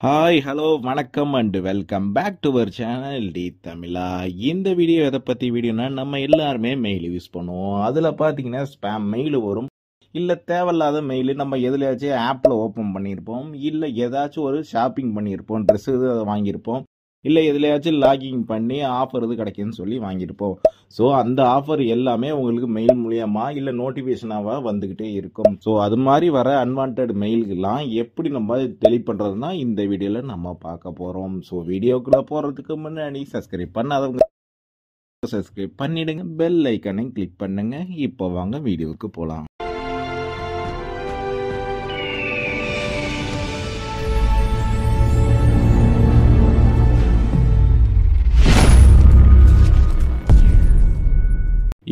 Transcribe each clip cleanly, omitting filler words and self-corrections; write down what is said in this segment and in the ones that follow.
Hi hello வணக்கம் and welcome back to our channel T Tamizha. இந்த video எதை பற்றி வீடியோனா, நம்ம எல்லாருமே மெயில் யூஸ் பண்ணுவோம். அதில் பார்த்தீங்கன்னா ஸ்பேம் மெயில் வரும், இல்லை தேவையில்லாத மெயில். நம்ம எதுலையாச்சும் ஆப்பில் ஓப்பன் பண்ணியிருப்போம், இல்லை ஏதாச்சும் ஒரு ஷாப்பிங் பண்ணியிருப்போம், ட்ரெஸ்ஸு அதை வாங்கியிருப்போம், இல்லை எதுலையாச்சும் லாகின் பண்ணி ஆஃபர் இது கிடைக்குன்னு சொல்லி வாங்கியிருப்போம். ஸோ அந்த ஆஃபர் எல்லாமே உங்களுக்கு மெயில் மூலியமா இல்லை நோட்டிஃபிகேஷனாக வந்துக்கிட்டே இருக்கும். ஸோ அது மாதிரி வர அன்வான்ட் மெயிலுக்கெல்லாம் எப்படி நம்ம டெலிட் பண்ணுறதுனா இந்த வீடியோவில் நம்ம பார்க்க போகிறோம். ஸோ வீடியோக்குள்ளே போகிறதுக்கு முன்னாடி சப்ஸ்கிரைப் பண்ணாதவங்க சப்ஸ்கிரைப் பண்ணிடுங்க, பெல் ஐக்கனையும் கிளிக் பண்ணுங்க. இப்போ வாங்க வீடியோவுக்கு போகலாம்.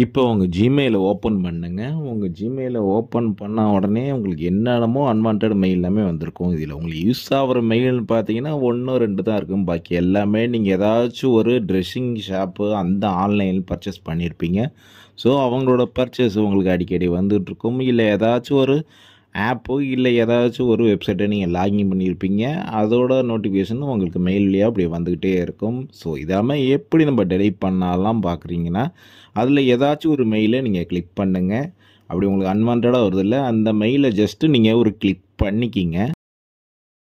இப்போ உங்கள் ஜிமெயிலை ஓப்பன் பண்ணுங்க. உங்கள் ஜிமெயிலை ஓப்பன் பண்ண உடனே உங்களுக்கு என்னென்னமோ அன்வான்ட் மெயில் எல்லாமே வந்திருக்கும். இதில் உங்களுக்கு யூஸ் ஆகிற மெயில்னு பார்த்தீங்கன்னா 1-2 தான் இருக்கும். பாக்கி எல்லாமே நீங்கள் ஏதாச்சும் ஒரு ட்ரெஸ்ஸிங் ஷாப்பு அந்த ஆன்லைனில் பர்ச்சேஸ் பண்ணியிருப்பீங்க. ஸோ அவங்களோட பர்ச்சேஸ் உங்களுக்கு அடிக்கடி வந்துட்டுருக்கும். இல்லை ஏதாச்சும் ஒரு ஆப்போ இல்லை ஏதாச்சும் ஒரு வெப்சைட்டை நீங்கள் லாகின் பண்ணியிருப்பீங்க, அதோட நோட்டிஃபிகேஷன் உங்களுக்கு மெயில் வழியாக அப்படி வந்துக்கிட்டே இருக்கும். ஸோ இதாமல் எப்படி நம்ம டெலிட் பண்ணலாம் பார்க்குறீங்கன்னா, அதில் ஏதாச்சும் ஒரு மெயிலை நீங்கள் கிளிக் பண்ணுங்கள். அப்படி உங்களுக்கு அன்வான்டாக வருதில்ல, அந்த மெயிலை ஜஸ்ட்டு நீங்கள் ஒரு கிளிக் பண்ணிக்கிங்க.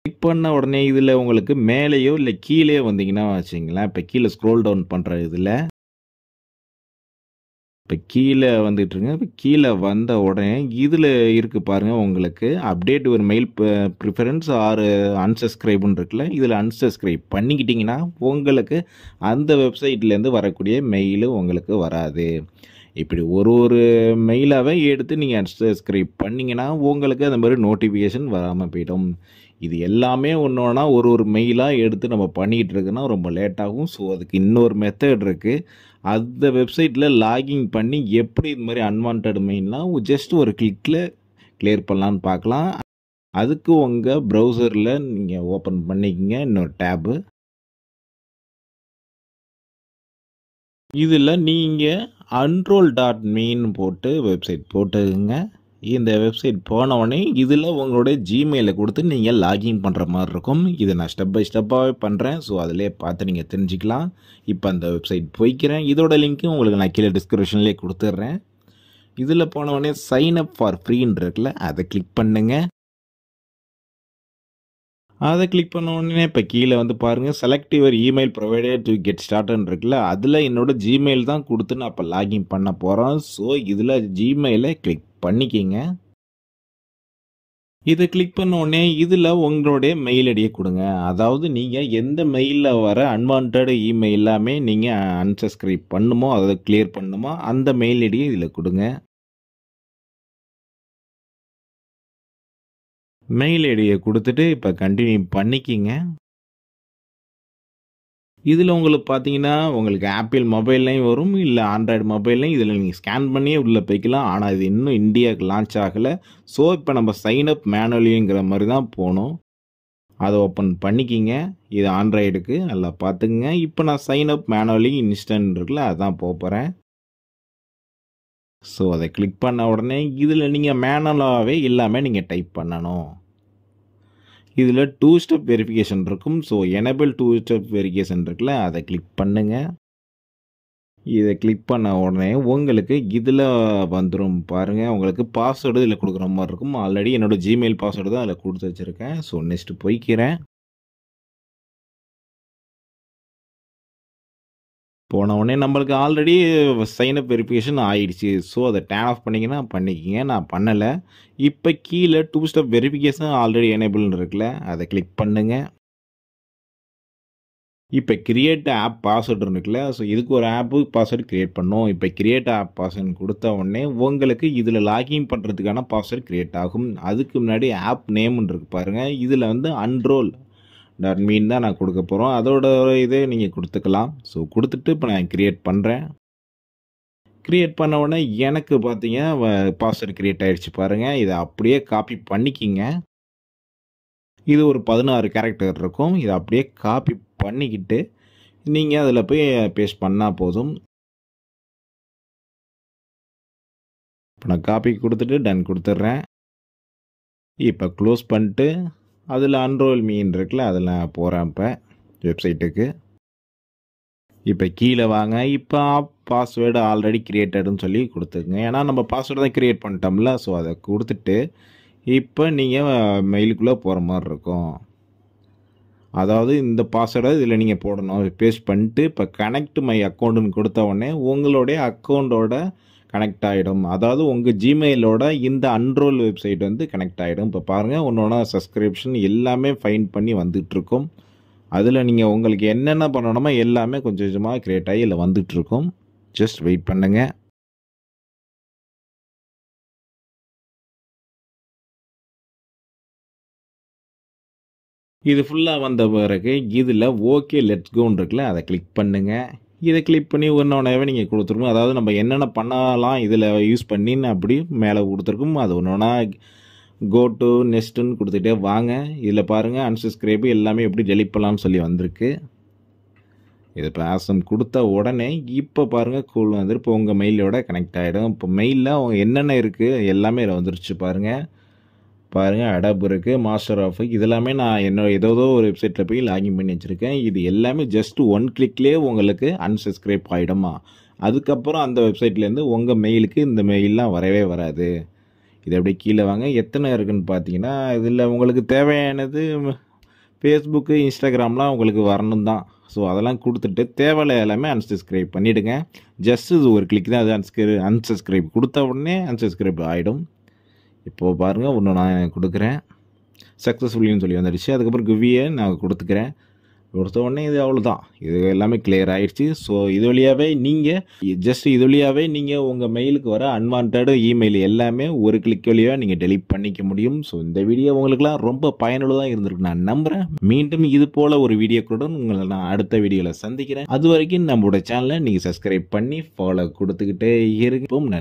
கிளிக் பண்ண உடனே இதில் உங்களுக்கு மேலேயோ இல்லை கீழே வந்தீங்கன்னா வச்சிங்களேன், இப்போ கீழே ஸ்க்ரோல் டவுன் பண்ணுற இதில் இப்போ கீழே வந்துட்டுருங்க. இப்போ கீழே வந்த உடனே இதில் இருக்குது பாருங்கள், உங்களுக்கு அப்டேட் ஒரு மெயில் ப்ரிஃபரன்ஸ் ஆர் அன்சப்ஸ்கிரைப்னு இருக்குல்ல, இதில் அன்சப்ஸ்கிரைப் பண்ணிக்கிட்டிங்கன்னா உங்களுக்கு அந்த வெப்சைட்லேருந்து வரக்கூடிய மெயிலு உங்களுக்கு வராது. இப்படி ஒரு மெயிலாகவே எடுத்து நீங்கள் அன்சப்ஸ்கிரைப் பண்ணிங்கன்னா உங்களுக்கு அந்த மாதிரி நோட்டிஃபிகேஷன் வராமல் போயிடும். இது எல்லாமே ஒன்று ஒரு மெயிலாக எடுத்து நம்ம பண்ணிக்கிட்டு இருக்குன்னா ரொம்ப லேட்டாகும். ஸோ அதுக்கு இன்னொரு மெத்தட் இருக்குது. அந்த வெப்சைட்டில் லாகின் பண்ணி எப்படி இது மாதிரி அன்வான்ட் மெயில்லாம் ஜஸ்ட் ஒரு கிளிக்கில் கிளியர் பண்ணலான்னு பார்க்கலாம். அதுக்கு உங்கள் ப்ரௌசரில் நீங்கள் ஓப்பன் பண்ணிக்கங்க இன்னொரு டேபு. இதில் நீங்கள் unroll.meன்னு போட்டு வெப்சைட் போட்டுங்க. இந்த வெப்சைட் போனவுடனே இதில் உங்களுடைய ஜிமெயிலை கொடுத்து நீங்கள் லாகின் பண்ணுற மாதிரி இருக்கும். இதை நான் ஸ்டெப் பை ஸ்டெப்பாகவே பண்ணுறேன். ஸோ அதிலே பார்த்து நீங்கள் தெரிஞ்சுக்கலாம். இப்போ அந்த வெப்சைட் போய்க்கிறேன். இதோட லிங்க்கும் உங்களுக்கு நான் கீழே டிஸ்கிரிப்ஷன்லேயே கொடுத்துட்றேன். இதில் போனவுடனே சைன் அப் ஃபார் ஃப்ரீன்னு இருக்குல்ல, அதை கிளிக் பண்ணுங்கள். அதை கிளிக் பண்ண உடனே இப்போ கீழே வந்து பாருங்கள், select your email provided to get ஸ்டார்ட்னு இருக்குல்ல, அதில் என்னோட ஜிமெயில் தான் கொடுத்து நான் இப்போ லாகின் பண்ண போகிறோம். ஸோ இதில் ஜிமெயிலை கிளிக் பண்ணிக்கிங்க. இதை கிளிக் பண்ண உடனே இதில் உங்களுடைய மெயில் ஐடியை கொடுங்க. அதாவது நீங்கள் எந்த மெயிலில் வர அன்வான்ட் இமெயில் எல்லாமே நீங்கள் அன்சப்ஸ்கிரைப் பண்ணுமோ, அதை கிளியர் பண்ணுமோ, அந்த மெயில் ஐடியை இதில் கொடுங்க. மெயில் ஐடியை கொடுத்துட்டு இப்போ கண்டினியூ பண்ணிக்கிங்க. இதில் உங்களுக்கு பார்த்தீங்கன்னா உங்களுக்கு ஆப்பிள் மொபைல்லையும் வரும், இல்லை ஆண்ட்ராய்டு மொபைல்லையும் இதில் நீங்கள் ஸ்கேன் பண்ணியே உள்ளே போய்க்கலாம். ஆனால் இது இன்னும் இந்தியாவுக்கு லான்ச் ஆகலை. ஸோ இப்போ நம்ம சைன் அப் மேனுவலிங்கிற மாதிரி தான் போகணும். அதை ஓப்பன் பண்ணிக்கிங்க. இது ஆண்ட்ராய்டுக்கு நல்லா பார்த்துக்குங்க. இப்போ நான் சைன் அப் மேனுவலி இன்ஸ்டன்ட் இருக்குல்ல, அதான் போகிறேன். ஸோ அதை கிளிக் பண்ண உடனே இதில் நீங்கள் மேனுவலாகவே எல்லாமே நீங்கள் டைப் பண்ணணும். இதில் 2 ஸ்டெப் வெரிஃபிகேஷன் இருக்கும். ஸோ எனேபிள் 2 ஸ்டெப் வெரிஃபிகேஷன் இருக்குல்ல, அதை கிளிக் பண்ணுங்கள். இதை கிளிக் பண்ண உடனே உங்களுக்கு இதில் வந்துடும் பாருங்கள், உங்களுக்கு பாஸ்வேர்டு இதில் கொடுக்குற மாதிரி இருக்கும். ஆல்ரெடி என்னோடய ஜிமெயில் பாஸ்வேர்டு தான் அதில் கொடுத்து வச்சுருக்கேன். ஸோ நெக்ஸ்ட்டு போய்க்கிறேன். போன உடனே நம்மளுக்கு ஆல்ரெடி சைன் அப் வெரிஃபிகேஷன் ஆயிடுச்சு. ஸோ அதை டேன் ஆஃப் பண்ணிங்கன்னா பண்ணிக்கிங்க. நான் பண்ணலை. இப்போ கீழே 2 ஸ்டெப் வெரிஃபிகேஷன் ஆல்ரெடி எனேபிள்னு இருக்குல்ல, அதை கிளிக் பண்ணுங்க. இப்போ கிரியேட் ஆப் பாஸ்வேர்டு இருக்குல்ல, ஸோ இதுக்கு ஒரு ஆப்பு பாஸ்வேர்டு கிரியேட் பண்ணோம். இப்போ கிரியேட் ஆப் பாஸ்வேர்டு கொடுத்த உடனே உங்களுக்கு இதில் லாகின் பண்ணுறதுக்கான பாஸ்வேர்டு கிரியேட் ஆகும். அதுக்கு முன்னாடி ஆப் நேம்னு இருக்கு பாருங்கள், இதில் வந்து unroll.me தான் நான் கொடுக்க போகிறோம். அதோட இதே நீங்கள் கொடுத்துக்கலாம். ஸோ கொடுத்துட்டு இப்போ நான் கிரியேட் பண்ணுறேன். கிரியேட் பண்ண உடனே எனக்கு பார்த்தீங்க பாஸ்வேர்டு கிரியேட் ஆகிடுச்சு பாருங்கள். இதை அப்படியே காப்பி பண்ணிக்கிங்க. இது ஒரு 16 கேரக்டர் இருக்கும். இதை அப்படியே காப்பி பண்ணிக்கிட்டு நீங்கள் அதில் போய் பேஸ்ட் பண்ணால் போதும். இப்போ நான் காப்பி கொடுத்துட்டு டன் கொடுத்துட்றேன். இப்போ க்ளோஸ் பண்ணிட்டு அதில் அன்ரோல் மீன் இருக்குல்ல, அதில் நான் போகிறேன் இப்போ வெப்சைட்டுக்கு. இப்போ கீழே வாங்க. இப்போ பாஸ்வேர்டு ஆல்ரெடி கிரியேட்டடுன்னு சொல்லி கொடுத்துருங்க. ஏன்னா நம்ம பாஸ்வேர்டு தான் கிரியேட் பண்ணிட்டோம்ல. ஸோ அதை கொடுத்துட்டு இப்போ நீங்கள் மெயிலுக்குள்ளே போகிற மாதிரி இருக்கும். அதாவது இந்த பாஸ்வேர்டை இதில் நீங்கள் போடணும். பேஸ்ட் பண்ணிட்டு இப்போ கனெக்ட் மை அக்கௌண்ட்டுன்னு கொடுத்த உடனே உங்களுடைய அக்கௌண்ட்டோட கனெக்ட் ஆகிடும். அதாவது உங்கள் ஜிமெயிலோட இந்த அன்ரோல் வெப்சைட் வந்து கனெக்ட் ஆகிடும். இப்போ பாருங்கள், உன்னோட சப்ஸ்கிரிப்ஷன் எல்லாமே ஃபைன் பண்ணி வந்துட்டுருக்கும். அதில் நீங்கள் உங்களுக்கு என்னென்ன பண்ணணுமோ எல்லாமே கொஞ்சம் கொஞ்சமாக க்ரியேட் ஆகி இல்லை வந்துட்டுருக்கும். ஜஸ்ட் வெயிட் பண்ணுங்கள். இது ஃபுல்லாக வந்த பிறகு இதில் ஓகே லெட்ஸ் கோன்னு இருக்குல்ல, அதை கிளிக் பண்ணுங்கள். இதை கிளிக் பண்ணி ஒன்றொன்னாவே நீங்கள் கொடுத்துருக்கணும். அதாவது நம்ம என்னென்ன பண்ணலாம் இதில் யூஸ் பண்ணின்னு அப்படி மேலே கொடுத்துருக்கும். அது ஒன்றா கோ டு நெக்ஸ்ட்டுன்னு கொடுத்துட்டே வாங்க. இதில் பாருங்கள் அன்சப்ஸ்கிரைபு எல்லாமே எப்படி டெலிட் பண்ணலாம்னு சொல்லி வந்திருக்கு. இது இப்போ ஆசம் கொடுத்த உடனே இப்போ பாருங்கள் கூல் வந்துட்டு இப்போ உங்கள் மெயிலோட கனெக்ட் ஆகிடும். இப்போ மெயிலில் அவங்க என்னென்ன இருக்குது எல்லாமே இதில் வந்துருச்சு பாருங்கள். அடாப் இருக்குது, மாஸ்டர் ஆஃப் இதெல்லாமே நான் ஏதோ ஒரு வெப்சைட்டில் போய் லாகின் பண்ணி வச்சுருக்கேன். இது எல்லாமே ஜஸ்ட் ஒன் கிளிக்லேயே உங்களுக்கு அன்சப்ஸ்கிரைப் ஆகிடுமா. அதுக்கப்புறம் அந்த வெப்சைட்லேருந்து உங்கள் மெயிலுக்கு இந்த மெயிலெலாம் வரவே வராது. இது அப்படியே கீழே வாங்க. எத்தனை இருக்குதுன்னு பார்த்தீங்கன்னா இதில் உங்களுக்கு தேவையானது ஃபேஸ்புக்கு, இன்ஸ்டாகிராம்லாம் உங்களுக்கு வரணும் தான். ஸோ அதெல்லாம் கொடுத்துட்டு தேவையில்ல எல்லாமே அன்சப்ஸ்கிரைப் பண்ணிவிடுங்க. ஜஸ்ட் இது ஒரு கிளிக் தான். அது அன்சப்ஸ்கிரைப் கொடுத்த உடனே அன்சப்ஸ்கிரைப் ஆகிடும். இப்போது பாருங்கள், ஒன்று நான் கொடுக்குறேன். சக்ஸஸ்ஃபுல்லின்னு சொல்லி வந்துடுச்சு. அதுக்கப்புறம் கிவியை நான் கொடுத்துக்கிறேன். கொடுத்த உடனே இது அவ்வளோதான். இது எல்லாமே கிளியர் ஆகிடுச்சு. ஸோ இது வழியாகவே நீங்கள் உங்கள் மெயிலுக்கு வர அன்வான்ட் இமெயில் எல்லாமே ஒரு கிளிக் வழியாக நீங்கள் டெலீட் பண்ணிக்க முடியும். ஸோ இந்த வீடியோ உங்களுக்குலாம் ரொம்ப பயனுள்ளதாக இருந்திருக்கு நான் நம்புகிறேன். மீண்டும் இது போல் ஒரு வீடியோ கூட உங்களை நான் அடுத்த வீடியோவில் சந்திக்கிறேன். அது வரைக்கும் நம்மளோட சேனலை நீங்கள் சப்ஸ்கிரைப் பண்ணி ஃபாலோ கொடுத்துக்கிட்டே இருக்கும். நன்றி.